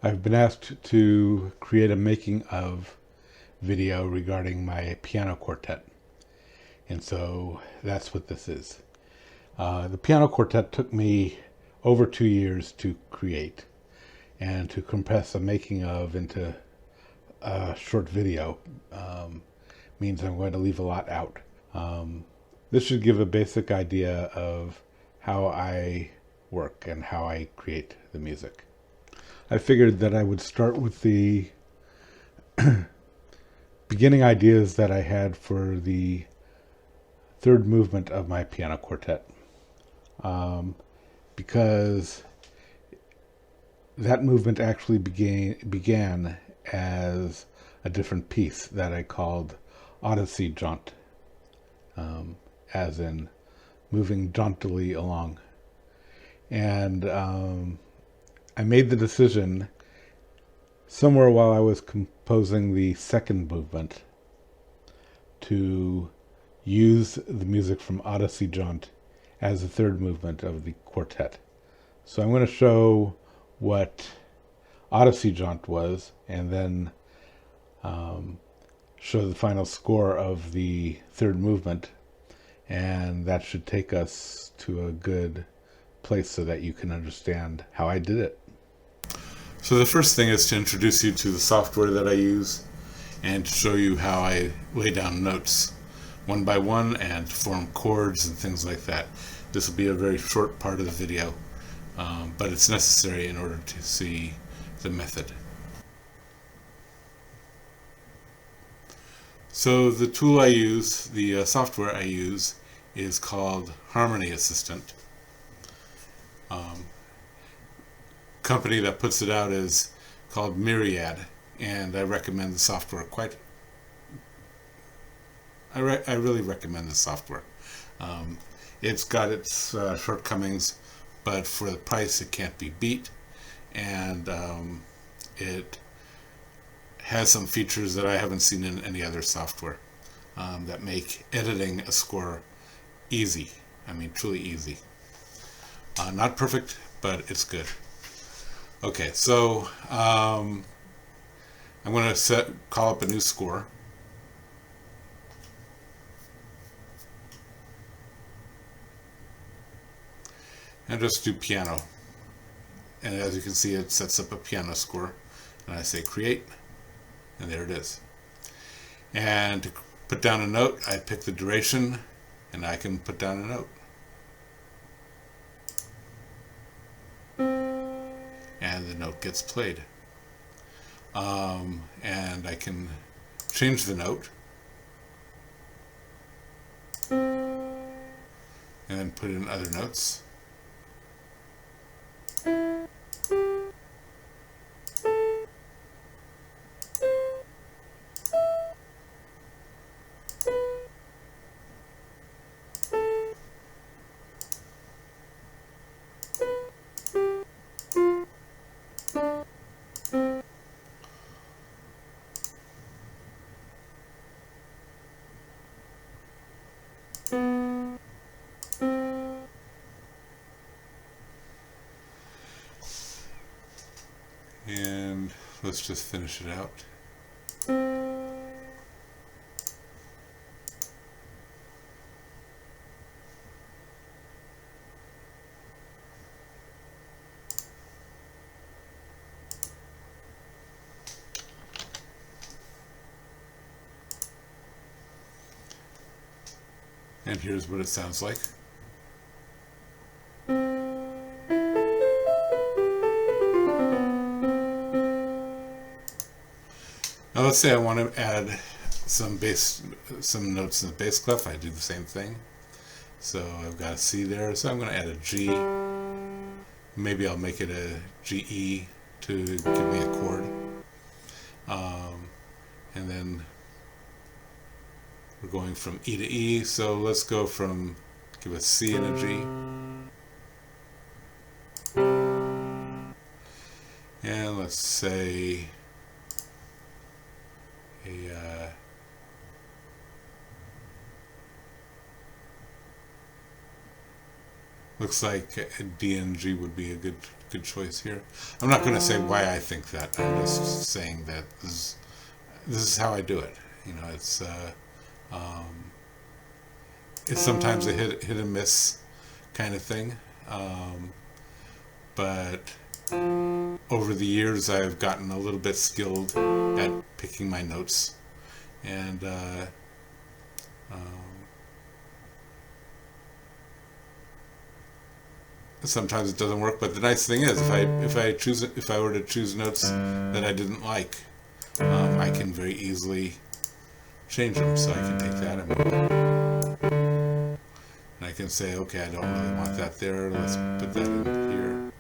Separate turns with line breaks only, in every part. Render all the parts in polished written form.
I've been asked to create a making of video regarding my piano quartet, and so that's what this is. The piano quartet took me over 2 years to create, and to compress a making of into a short video means I'm going to leave a lot out. This should give a basic idea of how I work and how I create the music. I figured that I would start with the beginning ideas that I had for the third movement of my piano quartet, because that movement actually began as a different piece that I called Odyssey Jaunt, as in moving jauntily along. And I made the decision somewhere while I was composing the second movement to use the music from Odyssey Jaunt as the third movement of the quartet. So I'm going to show what Odyssey Jaunt was, and then show the final score of the third movement, and that should take us to a good place so that you can understand how I did it. So the first thing is to introduce you to the software that I use and to show you how I lay down notes one by one and form chords and things like that. This will be a very short part of the video, but it's necessary in order to see the method. So the tool I use, the software I use, is called Harmony Assistant. Company that puts it out is called Myriad, and I recommend the software I really recommend the software. It's got its shortcomings, but for the price it can't be beat, and it has some features that I haven't seen in any other software that make editing a score easy. I mean, truly easy. Not perfect, but it's good. Okay, so I'm going to call up a new score. And just do piano. And as you can see, it sets up a piano score. And I say create, and there it is. And to put down a note, I pick the duration, and I can put down a note. And the note gets played. And I can change the note and then put in other notes. And let's just finish it out. And here's what it sounds like. Now let's say I want to add some notes in the bass clef. I do the same thing. So I've got a C there, so I'm going to add a G. Maybe I'll make it a GE to give me a chord. And then we're going from E to E, so let's go from, give a C and a G. And let's say a Looks like D and G would be a good choice here. I'm not going to say why I think that. I'm just saying that this is how I do it. You know, it's sometimes a hit and miss kind of thing, but over the years I've gotten a little bit skilled at picking my notes, and sometimes it doesn't work. But the nice thing is, if I were to choose notes that I didn't like, I can very easily change them. So I can take that and move it. And I can say, okay, I don't really want that there. Let's put that in here.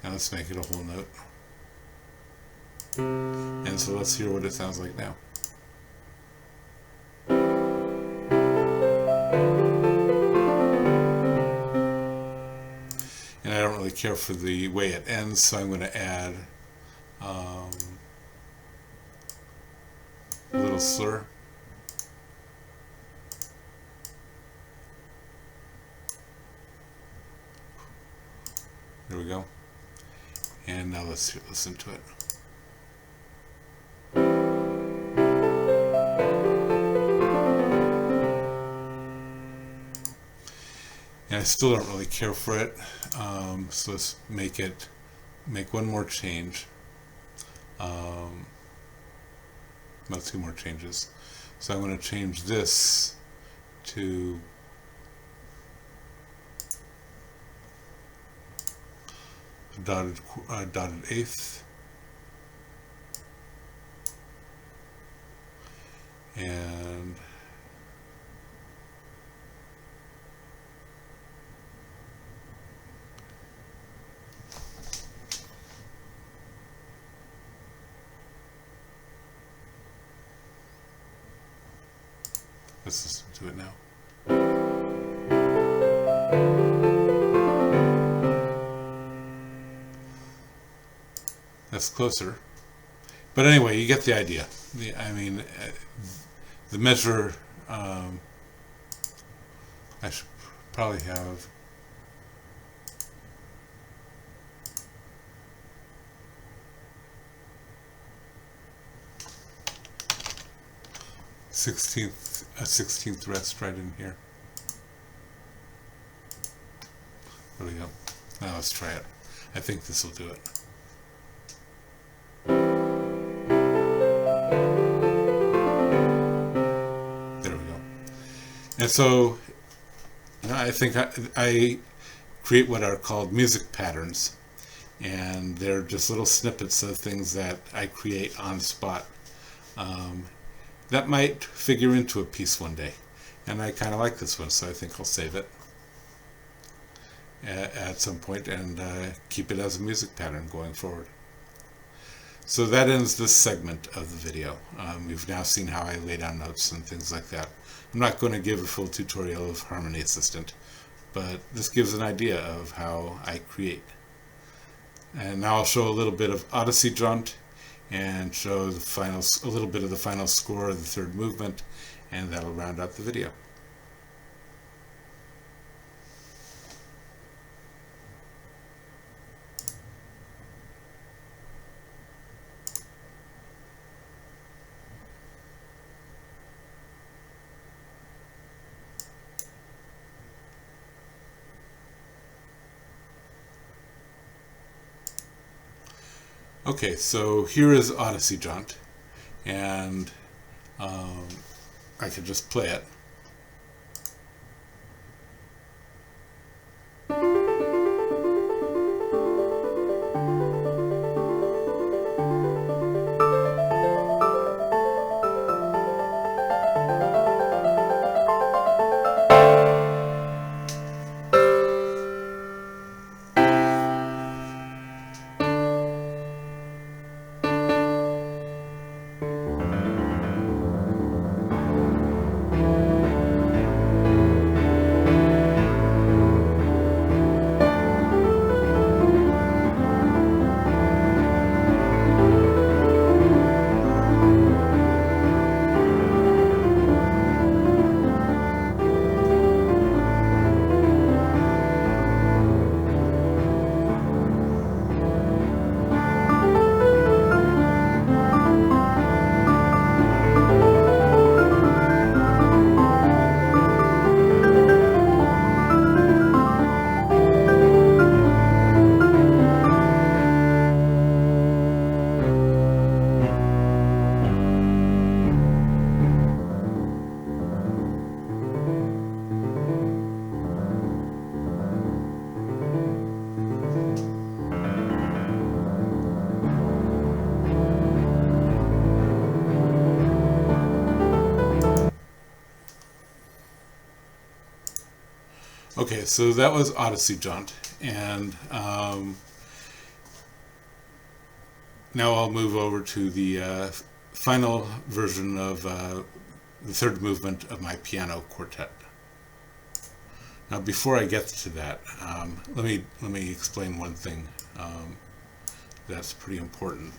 And let's make it a whole note. And so let's hear what it sounds like now. And I don't really care for the way it ends, so I'm going to add a little slur. There we go. And now let's listen to it. And I still don't really care for it. So let's make one more change. No, two more changes. So I'm going to change this to a dotted eighth, and let's listen to it now. That's closer. But anyway, you get the idea. I mean, the measure, I should probably have 16th rest right in here. There we go. Now let's try it. I think this will do it. There we go. And so, you know, I think I create what are called music patterns, and they're just little snippets of things that I create on the spot. That might figure into a piece one day, and I kind of like this one, so I think I'll save it at some point and keep it as a music pattern going forward. So that ends this segment of the video. We've now seen how I lay down notes and things like that. I'm not going to give a full tutorial of Harmony Assistant, but this gives an idea of how I create. And now I'll show a little bit of Odyssey Jaunt and show a little bit of the final score of the third movement, and that'll round out the video. Okay, so here is Odyssey Jaunt, and I could just play it. Okay, so that was Odyssey Jaunt, and now I'll move over to the final version of the third movement of my piano quartet. Now, before I get to that, let me explain one thing that's pretty important.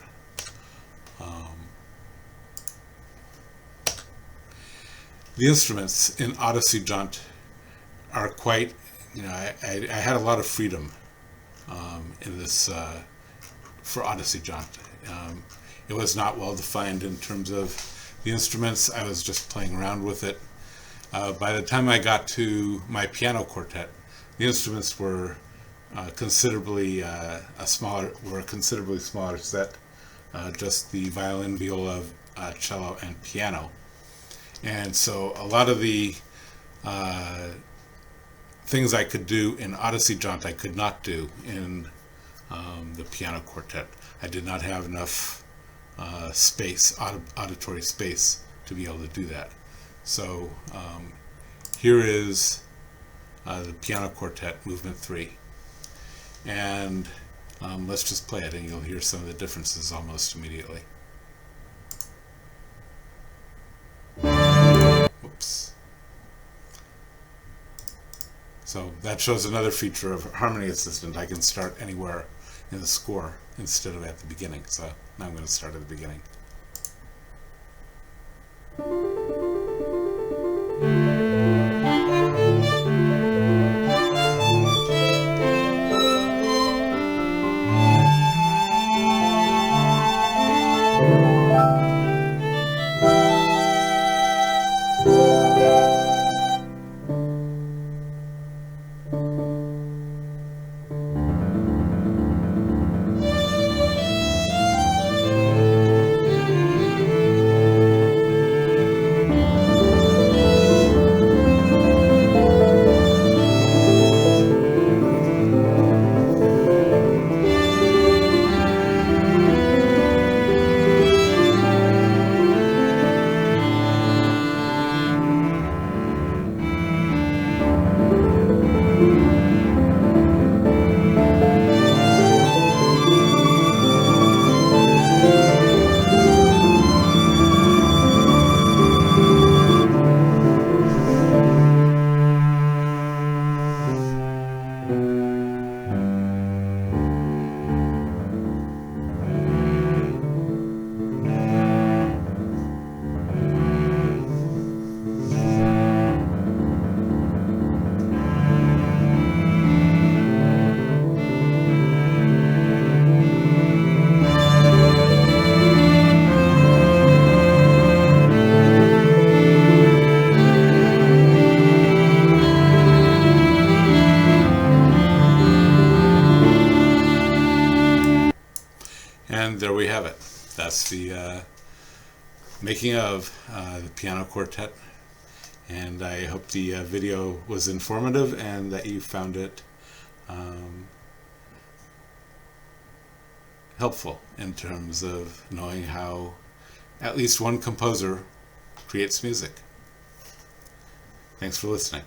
The instruments in Odyssey Jaunt are quite, I had a lot of freedom in this for Odyssey Jaunt. It was not well defined in terms of the instruments. I was just playing around with it. By the time I got to my piano quartet, the instruments were considerably smaller set. Just the violin, viola, cello, and piano. And so a lot of the things I could do in Odyssey Jaunt I could not do in the piano quartet. I did not have enough space, auditory space, to be able to do that. So here is the piano quartet, movement 3. And let's just play it and you'll hear some of the differences almost immediately. Whoops. So that shows another feature of Harmony Assistant. I can start anywhere in the score instead of at the beginning. So now I'm going to start at the beginning. And there we have it. That's the making of the piano quartet. And I hope the video was informative and that you found it helpful in terms of knowing how at least one composer creates music. Thanks for listening.